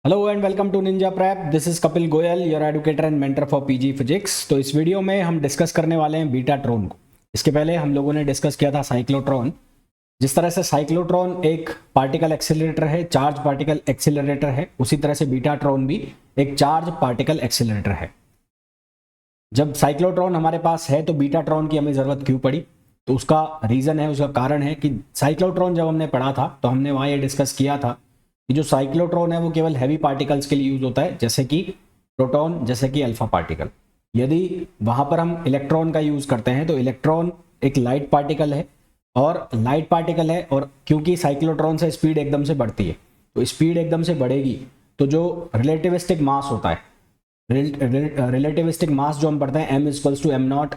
Hello and welcome to ninja prep. This is Kapil Goyal, your educator and mentor for PG physics. तो इस video में हम discuss करने वाले हैं बीटाट्रॉन को। इसके पहले हम लोगों ने डिस्कस किया था साइक्लोट्रॉन। जिस तरह से साइक्लोट्रॉन एक पार्टिकल एक्सेलरेटर है, चार्ज पार्टिकल एक्सेलरेटर है, उसी तरह से बीटाट्रॉन भी एक चार्ज पार्टिकल एक्सेलरेटर है। जब साइक्लोट्रॉन हमारे पास है तो बीटाट्रॉन की हमें ज़रूरत क्यों पड़ी? तो उसका रीज़न है, उसका कारण है कि साइक्लोट्रॉन जब हमने पढ़ा था तो हमने वहाँ ये डिस्कस किया था कि जो साइक्लोट्रॉन है वो केवल हैवी पार्टिकल्स के लिए यूज होता है, जैसे कि प्रोटॉन, जैसे कि अल्फा पार्टिकल। यदि वहाँ पर हम इलेक्ट्रॉन का यूज़ करते हैं तो इलेक्ट्रॉन एक लाइट पार्टिकल है, और क्योंकि साइक्लोट्रॉन से स्पीड एकदम से बढ़ती है, तो स्पीड एकदम से बढ़ेगी तो जो रिलेटिविस्टिक मास होता है, रिलेटिविस्टिक मास जो हम पढ़ते हैं m equals to m not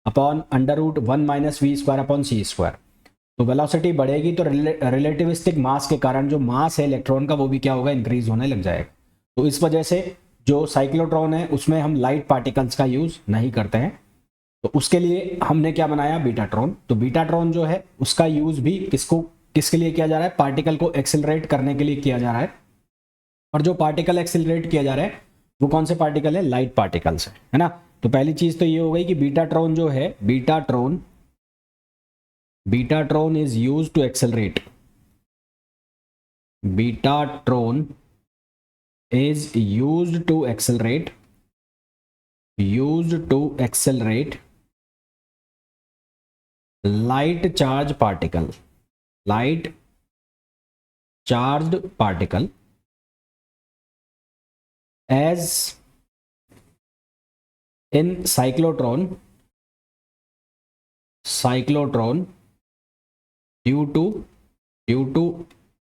upon under root 1 minus V square upon C square. तो वेलोसिटी बढ़ेगी तो रिलेटिविस्टिक मास के कारण जो मास है इलेक्ट्रॉन का वो भी क्या होगा, इंक्रीज होने लग जाएगा। तो इस वजह से जो साइक्लोट्रॉन है उसमें हम लाइट पार्टिकल्स का यूज नहीं करते हैं। तो उसके लिए हमने क्या बनाया, बीटाट्रॉन। तो बीटाट्रॉन जो है उसका यूज भी किसके लिए किया जा रहा है? पार्टिकल को एक्सेलरेट करने के लिए किया जा रहा है। और जो पार्टिकल एक्सेलरेट किया जा रहा है वो कौन से पार्टिकल है? लाइट पार्टिकल्स है ना। तो पहली चीज तो ये हो गई कि बीटाट्रॉन जो है, betatron is used to accelerate. Betatron is used to accelerate light charged particle as in cyclotron due to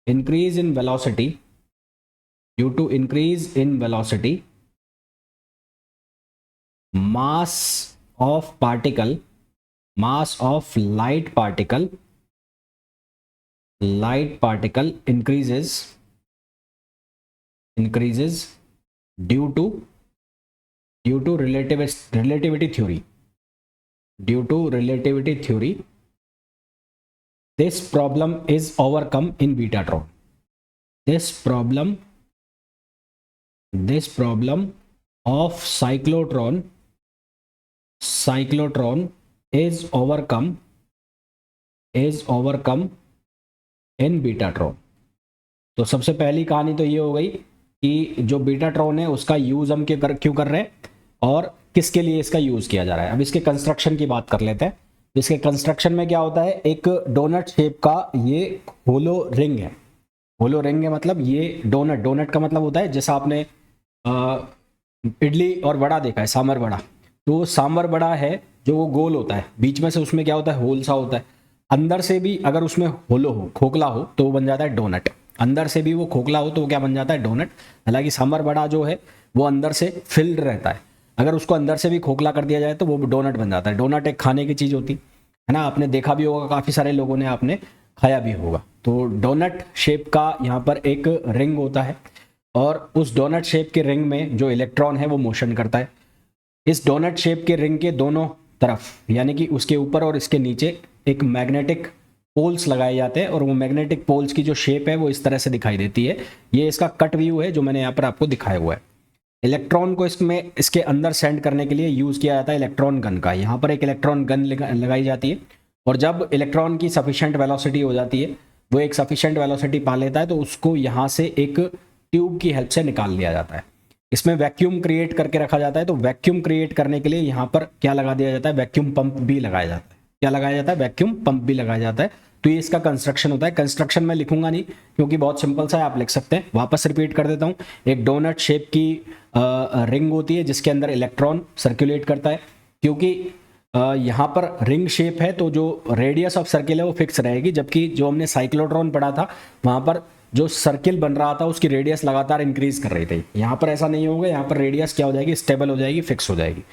increase in velocity, mass of light particle increases due to relativity theory. This problem is overcome in Betatron. This problem of cyclotron is overcome in Betatron. तो सबसे पहली कहानी तो ये हो गई कि जो बीटाट्रॉन है उसका यूज हम क्यों कर रहे हैं और किसके लिए इसका यूज किया जा रहा है। अब इसके कंस्ट्रक्शन की बात कर लेते हैं। इसके कंस्ट्रक्शन में क्या होता है, एक डोनट शेप का ये होलो रिंग है। मतलब ये डोनट का मतलब होता है, जैसा आपने इडली और वड़ा देखा है, सांभर वड़ा। तो सांभर वड़ा है जो वो गोल होता है, बीच में से उसमें क्या होता है, होल सा होता है। अंदर से भी अगर उसमें होलो हो, खोखला हो, तो वो बन जाता है डोनट। अंदर से भी वो खोखला हो तो वो क्या बन जाता है, डोनट। हालांकि सांभर वड़ा जो है वो अंदर से फिल्ड रहता है, अगर उसको अंदर से भी खोखला कर दिया जाए तो वो डोनट बन जाता है। डोनट एक खाने की चीज़ होती है ना, आपने देखा भी होगा, काफ़ी सारे लोगों ने आपने खाया भी होगा। तो डोनट शेप का यहाँ पर एक रिंग होता है, और उस डोनट शेप के रिंग में जो इलेक्ट्रॉन है वो मोशन करता है। इस डोनट शेप के रिंग के दोनों तरफ, यानी कि उसके ऊपर और इसके नीचे, एक मैग्नेटिक पोल्स लगाए जाते हैं, और वो मैग्नेटिक पोल्स की जो शेप है वो इस तरह से दिखाई देती है। ये इसका कट व्यू है जो मैंने यहाँ पर आपको दिखाया हुआ है। इलेक्ट्रॉन को इसके अंदर सेंड करने के लिए यूज़ किया जाता है इलेक्ट्रॉन गन का। यहाँ पर एक इलेक्ट्रॉन गन लगाई जाती है, और जब इलेक्ट्रॉन की सफिशिएंट वेलोसिटी हो जाती है, वो एक सफिशिएंट वेलोसिटी पा लेता है, तो उसको यहाँ से एक ट्यूब की हेल्प से निकाल लिया जाता है। इसमें वैक्यूम क्रिएट करके रखा जाता है। तो वैक्यूम क्रिएट करने के लिए यहाँ पर क्या लगा दिया जाता है, वैक्यूम पंप भी लगाया जाता है। क्या लगाया जाता है? वैक्यूम पंप भी लगाया जाता है। तो ये इसका कंस्ट्रक्शन होता है। कंस्ट्रक्शन में लिखूंगा नहीं क्योंकि बहुत सिंपल सा है, आप लिख सकते हैं। वापस रिपीट कर देता हूँ। एक डोनट शेप की रिंग होती है जिसके अंदर इलेक्ट्रॉन सर्कुलेट करता है। क्योंकि यहाँ पर रिंग शेप है तो जो रेडियस ऑफ सर्किल है वो फिक्स रहेगी, जबकि जो हमने साइक्लोट्रॉन पढ़ा था वहाँ पर जो सर्किल बन रहा था उसकी रेडियस लगातार इंक्रीज कर रही थी। यहाँ पर ऐसा नहीं होगा, यहाँ पर रेडियस क्या हो जाएगी, स्टेबल हो जाएगी, फिक्स हो जाएगी।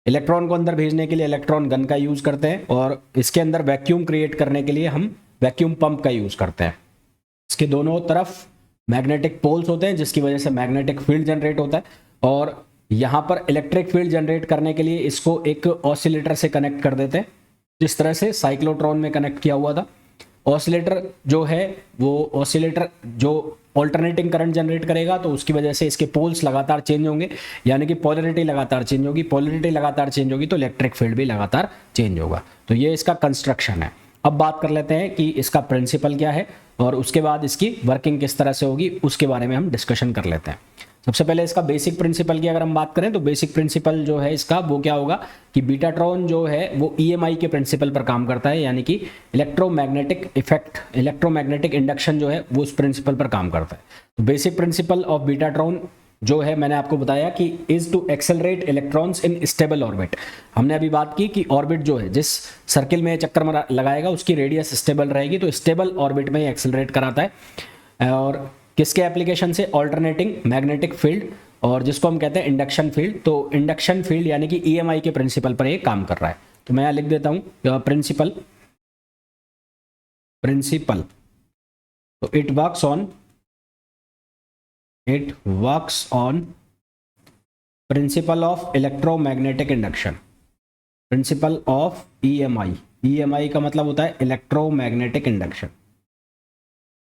इलेक्ट्रॉन को अंदर भेजने के लिए इलेक्ट्रॉन गन का यूज़ करते हैं, और इसके अंदर वैक्यूम क्रिएट करने के लिए हम वैक्यूम पंप का यूज़ करते हैं। इसके दोनों तरफ मैग्नेटिक पोल्स होते हैं जिसकी वजह से मैग्नेटिक फील्ड जनरेट होता है, और यहाँ पर इलेक्ट्रिक फील्ड जनरेट करने के लिए इसको एक ऑसिलेटर से कनेक्ट कर देते हैं, जिस तरह से साइक्लोट्रॉन में कनेक्ट किया हुआ था। ऑसिलेटर जो है वो ऑसिलेटर जो ऑल्टरनेटिंग करंट जनरेट करेगा तो उसकी वजह से इसके पोल्स लगातार चेंज होंगे, यानी कि पोलरिटी लगातार चेंज होगी, पोलरिटी लगातार चेंज होगी तो इलेक्ट्रिक फील्ड भी लगातार चेंज होगा। तो ये इसका कंस्ट्रक्शन है। अब बात कर लेते हैं कि इसका प्रिंसिपल क्या है और उसके बाद इसकी वर्किंग किस तरह से होगी, उसके बारे में हम डिस्कशन कर लेते हैं। सबसे पहले इसका बेसिक प्रिंसिपल की अगर हम बात करें तो बेसिक प्रिंसिपल जो है इसका वो क्या होगा कि बीटाट्रॉन जो है वो ईएमआई के प्रिंसिपल पर काम करता है, यानी कि इलेक्ट्रोमैग्नेटिक इफेक्ट, इलेक्ट्रोमैग्नेटिक इंडक्शन जो है वो उस प्रिंसिपल पर काम करता है। तो बेसिक प्रिंसिपल ऑफ बीटाट्रॉन जो है मैंने आपको बताया कि is to accelerate electrons in stable orbit. हमने अभी बात की कि ऑर्बिट जो है जिस सर्किल में चक्कर लगाएगा उसकी रेडियस स्टेबल रहेगी, तो स्टेबल ऑर्बिट में एक्सेलरेट कराता है। और किसके एप्लीकेशन से? ऑल्टरनेटिंग मैग्नेटिक फील्ड, और जिसको हम कहते हैं इंडक्शन फील्ड। तो इंडक्शन फील्ड यानी कि ईएमआई के प्रिंसिपल पर ये काम कर रहा है। तो मैं यहाँ लिख देता हूँ प्रिंसिपल, तो it works on principle of electromagnetic induction, principle of EMI. EMI का मतलब होता है इलेक्ट्रोमैग्नेटिक इंडक्शन।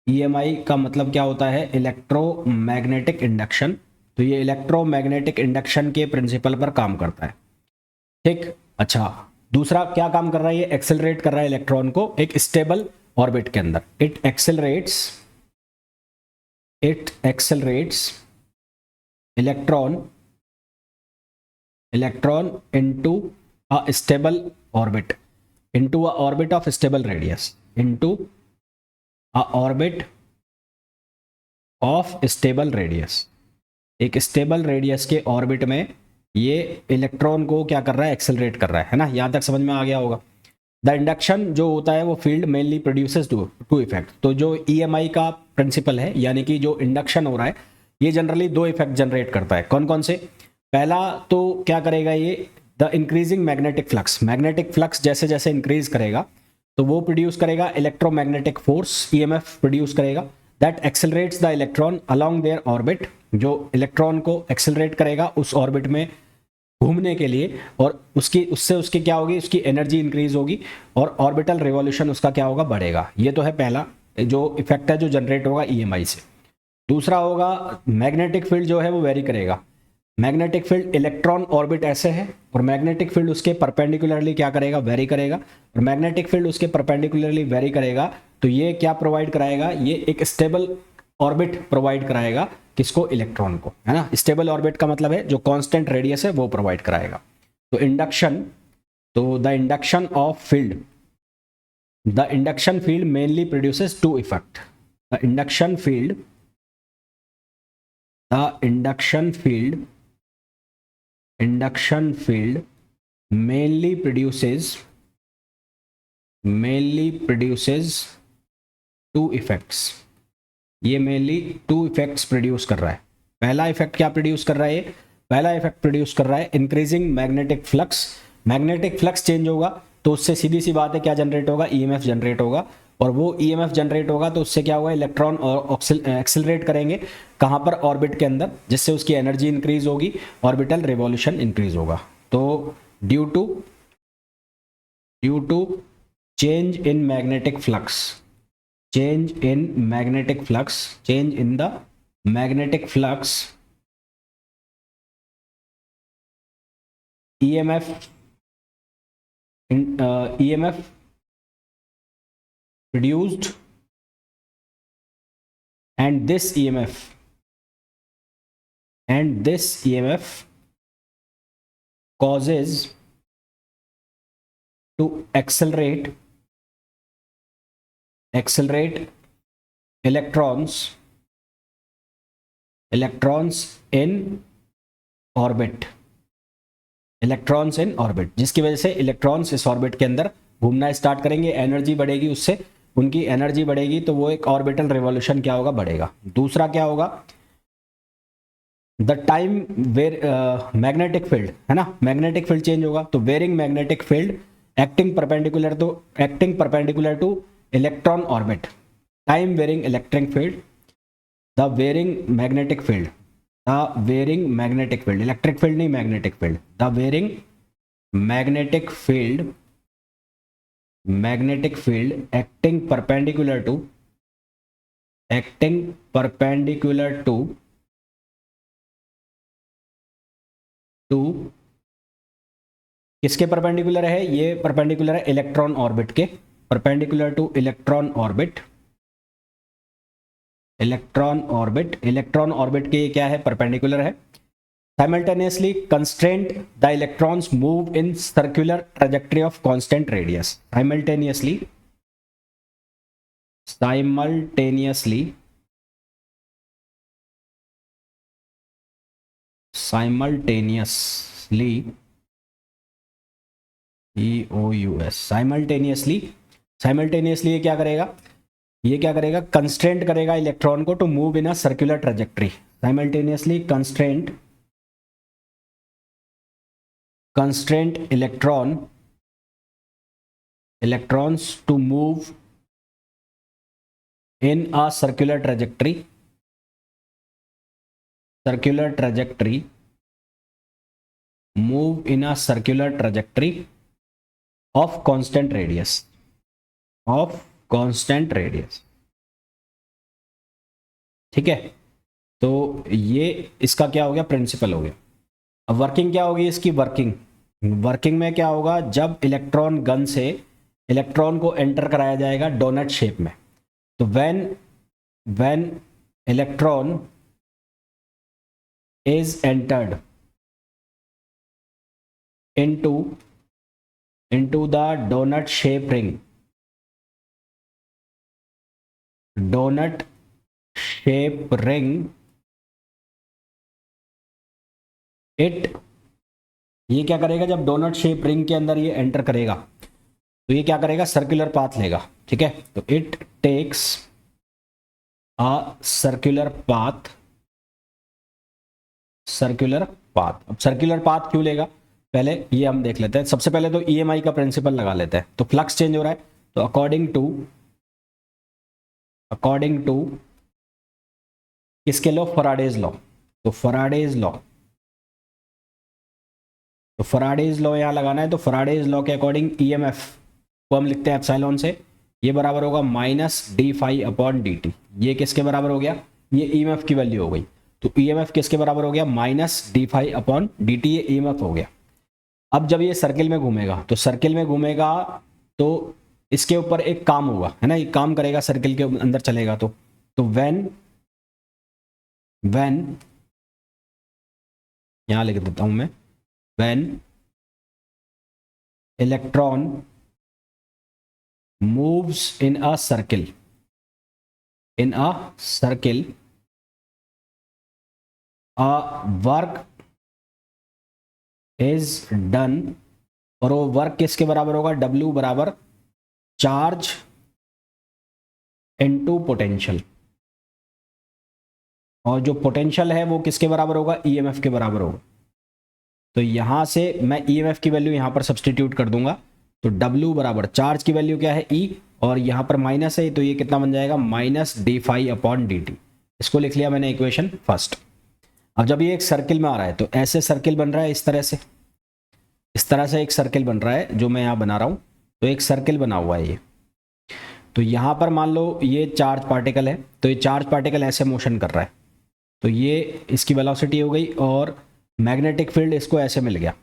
ईएमआई का मतलब क्या होता है? Electromagnetic induction. तो ये इलेक्ट्रोमैग्नेटिक इंडक्शन के प्रिंसिपल पर काम करता है, ठीक। अच्छा, दूसरा क्या काम कर रहा है? ये एक्सेलरेट कर रहा है इलेक्ट्रॉन को एक स्टेबल ऑर्बिट के अंदर। It accelerates electron into a stable orbit, into a orbit of stable radius, into a orbit of stable radius. एक स्टेबल रेडियस के ऑर्बिट में ये इलेक्ट्रॉन को क्या कर रहा है? एक्सेलरेट कर रहा है ना। यहां तक समझ में आ गया होगा। द इंडक्शन जो होता है वो field mainly produces two effect. तो जो ईएमआई का प्रिंसिपल है यानी कि जो इंडक्शन हो रहा है ये जनरली दो इफेक्ट जनरेट करता है। कौन कौन से? पहला तो क्या करेगा ये? The increasing magnetic flux, magnetic flux जैसे जैसे इंक्रीज करेगा तो वो प्रोड्यूस करेगा इलेक्ट्रोमैग्नेटिक फोर्स, ईएमएफ प्रोड्यूस करेगा, that accelerates the electron along their orbit, जो इलेक्ट्रॉन को एक्सेलरेट करेगा उस ऑर्बिट में घूमने के लिए, और उससे क्या होगी? उसकी एनर्जी इंक्रीज होगी और ऑर्बिटल रिवॉल्यूशन उसका क्या होगा? बढ़ेगा। ये तो है पहला जो इफेक्ट है जो जनरेट होगा ईएमआई से। दूसरा होगा मैग्नेटिक फील्ड जो है वो वेरी करेगा। मैग्नेटिक फील्ड, इलेक्ट्रॉन ऑर्बिट ऐसे है और मैग्नेटिक फील्ड उसके परपेंडिकुलरली क्या करेगा? वेरी करेगा। और मैग्नेटिक फील्ड उसके परपेंडिकुलरली वेरी करेगा तो ये क्या प्रोवाइड कराएगा? ये एक स्टेबल ऑर्बिट प्रोवाइड कराएगा। किसको? इलेक्ट्रॉन को, है ना। स्टेबल ऑर्बिट का मतलब है जो कांस्टेंट रेडियस है वो प्रोवाइड कराएगा। तो इंडक्शन, तो the induction field mainly produces two effect. The induction field mainly produces two effects। ये मेनली टू इफेक्ट्स प्रोड्यूस कर रहा है। पहला इफेक्ट क्या प्रोड्यूस कर रहा है? पहला इफेक्ट प्रोड्यूस कर रहा है increasing magnetic flux. Magnetic flux change होगा तो उससे सीधी सी बात है क्या जनरेट होगा? ईएमएफ जनरेट होगा, और वो ईएमएफ जनरेट होगा तो उससे क्या होगा? इलेक्ट्रॉन और एक्सेलरेट करेंगे कहाँ पर? ऑर्बिट के अंदर, जिससे उसकी एनर्जी इंक्रीज होगी, ऑर्बिटल रिवॉल्यूशन इंक्रीज होगा। तो due to change in magnetic flux, change in the magnetic flux, EMF produced, and this EMF causes to accelerate electrons in orbit, जिसकी वजह से इलेक्ट्रॉन्स इस ऑर्बिट के अंदर घूमना स्टार्ट करेंगे, एनर्जी बढ़ेगी, उससे उनकी एनर्जी बढ़ेगी तो वो एक ऑर्बिटल रिवॉल्यूशन क्या होगा? बढ़ेगा। दूसरा क्या होगा? द टाइम वेर मैग्नेटिक फील्ड, है ना, मैग्नेटिक फील्ड चेंज होगा तो varying magnetic field acting perpendicular to electron orbit, time varying electric field, the varying magnetic field, electric field नहीं magnetic field, the varying magnetic field acting perpendicular acting perpendicular to किसके perpendicular है, ये perpendicular है electron orbit के, perpendicular to electron orbit, electron orbit के क्या है, perpendicular है। Simultaneously constraint the electrons move in circular trajectory of constant radius, simultaneously simultaneously ये क्या करेगा, कंस्ट्रेंट करेगा इलेक्ट्रॉन को to move in a circular trajectory, simultaneously constraint electrons to move in a circular trajectory move in a circular trajectory of constant radius ठीक है। तो ये इसका क्या हो गया, प्रिंसिपल हो गया। अब वर्किंग क्या होगी इसकी, वर्किंग में क्या होगा, जब इलेक्ट्रॉन गन से इलेक्ट्रॉन को एंटर कराया जाएगा डोनट शेप में, तो when electron is entered into the donut shape ring, ये क्या करेगा, जब डोनट शेप रिंग के अंदर ये एंटर करेगा तो ये क्या करेगा, सर्कुलर पाथ लेगा, ठीक है। तो it takes a circular path. अब सर्कुलर पाथ क्यों लेगा, पहले ये हम देख लेते हैं। सबसे पहले तो EMI का प्रिंसिपल लगा लेते हैं। तो फ्लक्स चेंज हो रहा है, तो अकॉर्डिंग टू किसके लॉ, फैराडेज लॉ। तो फैराडेज लॉ यहां लगाना है। तो फैराडेज लॉ के अकॉर्डिंग EMF को हम लिखते हैं एप्सिलॉन से, ये बराबर होगा -d∅/dt। ये किसके बराबर हो गया, ये EMF की वैल्यू हो गई। तो EMF किसके बराबर हो गया, -d∅/dt, ये EMF हो गया। अब जब ये सर्किल में घूमेगा तो इसके ऊपर एक काम होगा, है ना, ये काम करेगा, सर्किल के अंदर चलेगा। तो व्हेन यहां लिख देता हूं मैं, when electron moves in a circle a work is done, और वो वर्क किसके बराबर होगा, W बराबर चार्ज इनटू पोटेंशियल, और जो पोटेंशियल है वो किसके बराबर होगा, EMF के बराबर होगा। तो यहां से मैं EMF की वैल्यू यहां पर सब्सटीट्यूट कर दूंगा। तो W बराबर चार्ज की वैल्यू क्या है, E, और यहाँ पर माइनस है, तो ये कितना बन जाएगा, -d∅/dt। इसको लिख लिया मैंने इक्वेशन फर्स्ट। अब जब ये एक सर्किल में आ रहा है, तो ऐसे सर्किल बन रहा है, इस तरह से एक सर्किल बन रहा है जो मैं यहाँ बना रहा हूँ। तो एक सर्किल बना हुआ है ये। तो यहाँ पर मान लो ये चार्ज पार्टिकल है, तो ये चार्ज पार्टिकल ऐसे मोशन कर रहा है, तो ये इसकी वेलोसिटी हो गई, और मैग्नेटिक फील्ड इसको ऐसे मिल गया।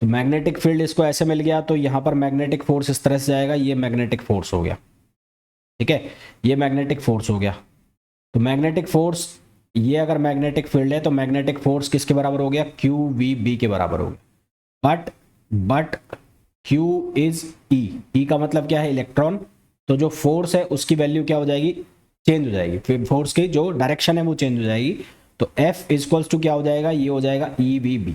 तो मैग्नेटिक फील्ड इसको ऐसे मिल गया, तो यहाँ पर मैग्नेटिक फोर्स इस तरह से जाएगा, ये मैग्नेटिक फोर्स हो गया, ठीक है, ये मैग्नेटिक फोर्स हो गया। तो मैग्नेटिक फोर्स, ये अगर मैग्नेटिक फील्ड है तो मैग्नेटिक फोर्स किसके बराबर हो गया, QVB के बराबर हो गया। बट Q इज E का मतलब क्या है, इलेक्ट्रॉन। तो जो फोर्स है उसकी वैल्यू क्या हो जाएगी, चेंज हो जाएगी, फिर फोर्स की जो डायरेक्शन है वो चेंज हो जाएगी। तो F इक्वल्स टू क्या हो जाएगा, ये हो जाएगा EVB।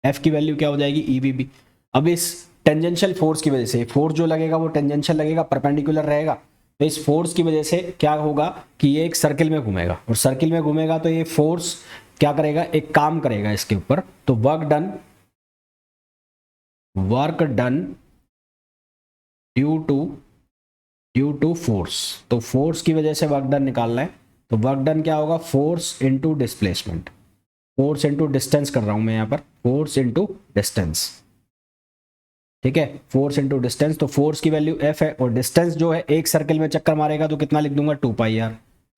F की वैल्यू क्या हो जाएगी, EVB। अब इस टेंजेंशियल फोर्स की वजह से फोर्स जो लगेगा वो टेंजेंशियल लगेगा, परपेंडिकुलर रहेगा। तो इस फोर्स की वजह से क्या होगा कि ये एक सर्किल में घूमेगा, और सर्किल में घूमेगा तो ये फोर्स क्या करेगा, एक काम करेगा इसके ऊपर। तो work done due to force. तो फोर्स की वजह से वर्क डन निकालना है। तो वर्क डन क्या होगा, force into displacement, force into distance कर रहा हूं मैं यहाँ पर, फोर्स इनटू डिस्टेंस, ठीक है, फोर्स इनटू डिस्टेंस। तो फोर्स की वैल्यू F है, और डिस्टेंस जो है एक सर्किल में चक्कर मारेगा तो कितना लिख दूंगा, 2πr।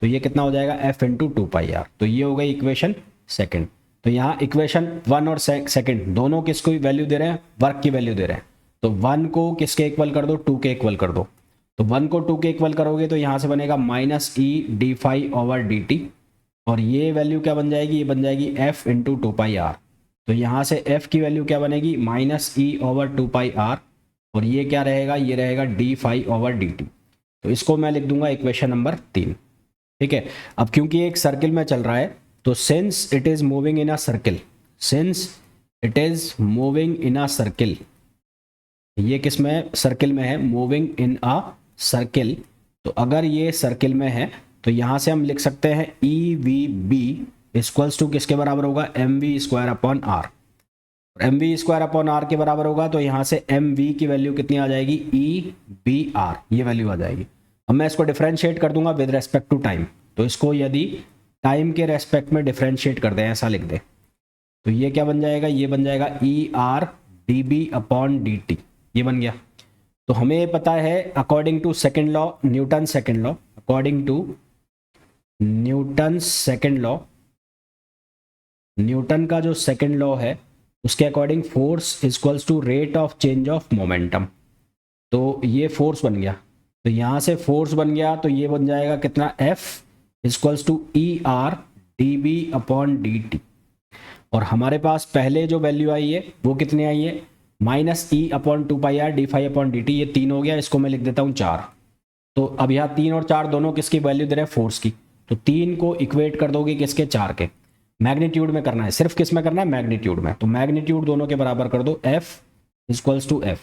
तो ये कितना हो जाएगा f इंटू 2πr। तो ये हो गई इक्वेशन सेकंड। तो यहाँ इक्वेशन 1 और सेकंड दोनों किसको वैल्यू दे रहे हैं, वर्क की वैल्यू दे रहे हैं। तो 1 को किसके इक्वल कर दो, 2 के इक्वल कर दो। तो 1 को 2 के इक्वल करोगे तो यहाँ से बनेगा minus E D phi over D T, और ये वैल्यू क्या बन जाएगी, ये बन जाएगी f इंटू 2πr। तो यहाँ से f की वैल्यू क्या बनेगी, माइनस ई ओवर 2πr, और ये क्या रहेगा, ये रहेगा D phi over D T. तो इसको मैं लिख दूंगा इक्वेशन नंबर 3। ठीक है। अब क्योंकि एक सर्किल में चल रहा है, तो since it is moving in a circle, since it is moving in a circle, ये किस में, सर्किल में है, मूविंग इन अ सर्किल। तो अगर ये सर्किल में है तो यहाँ से हम लिख सकते हैं E V B equals to किसके बराबर होगा, M V square upon R. M V square upon R के बराबर होगा तो यहाँ से एम वी की वैल्यू कितनी आ जाएगी, ई बी आर, ये वैल्यू आ जाएगी। अब मैं इसको डिफरेंशिएट कर दूंगा विद रेस्पेक्ट टू टाइम। तो इसको यदि टाइम के रेस्पेक्ट में डिफरेंशिएट कर दें, ऐसा लिख दें, तो ये क्या बन जाएगा, ये बन जाएगा E R D B upon D T, ये बन गया। तो हमें पता है according to second law, Newton second law, according to Newton second law, Newton का जो सेकेंड लॉ है उसके according force equals to rate of change of momentum. तो ये फोर्स बन गया, तो यहाँ से फोर्स बन गया, तो ये बन जाएगा कितना, F equals to E R D B upon D T. और हमारे पास पहले जो वैल्यू आई है वो कितनी आई है, minus E upon 2πr D phi upon D T, ये 3 हो गया, इसको मैं लिख देता हूँ 4। तो अब यहाँ 3 और 4 दोनों किसकी वैल्यू दे रहे हैं, फोर्स की। तो 3 को इक्वेट कर दोगे किसके, 4 के। मैग्नीट्यूड में करना है, सिर्फ किस में करना है, मैग्नीट्यूड में। तो मैग्नीट्यूड दोनों के बराबर कर दो, F इक्वल्स टू F।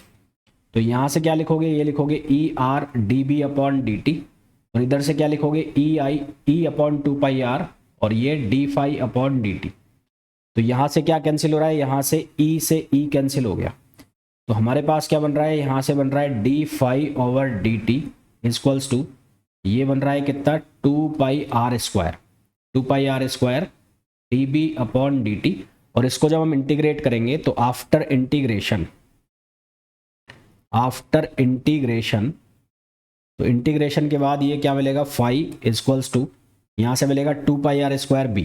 तो यहाँ से क्या लिखोगे, ये लिखोगे E R D B upon D T, और इधर से क्या लिखोगे, ई अपॉन 2πr, और ये D phi upon D T. तो यहाँ से क्या कैंसिल हो रहा है, यहाँ से ई कैंसिल हो गया। तो हमारे पास क्या बन रहा है, यहाँ से बन रहा है D phi over D T equals to, ये बन रहा है कितना, 2πr square, 2πr square D B upon D T. और इसको जब हम इंटीग्रेट करेंगे तो आफ्टर इंटीग्रेशन, तो इंटीग्रेशन के बाद ये क्या मिलेगा, फाई इक्वल्स टू, यहाँ से मिलेगा 2πr square B,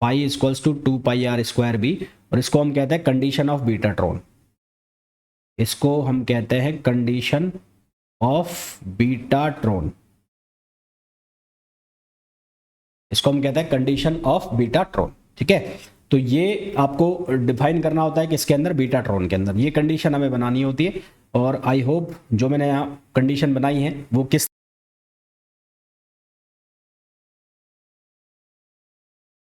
phi equals to 2πr square B. और इसको हम कहते हैं कंडीशन ऑफ बीटाट्रॉन, इसको हम कहते हैं कंडीशन ऑफ बीटाट्रॉन, इसको हम कहते हैं कंडीशन ऑफ बीटाट्रॉन। ठीक है। तो ये आपको डिफाइन करना होता है कि इसके अंदर, बीटाट्रॉन के अंदर ये कंडीशन हमें बनानी होती है। और आई होप जो मैंने यहाँ कंडीशन बनाई है वो किस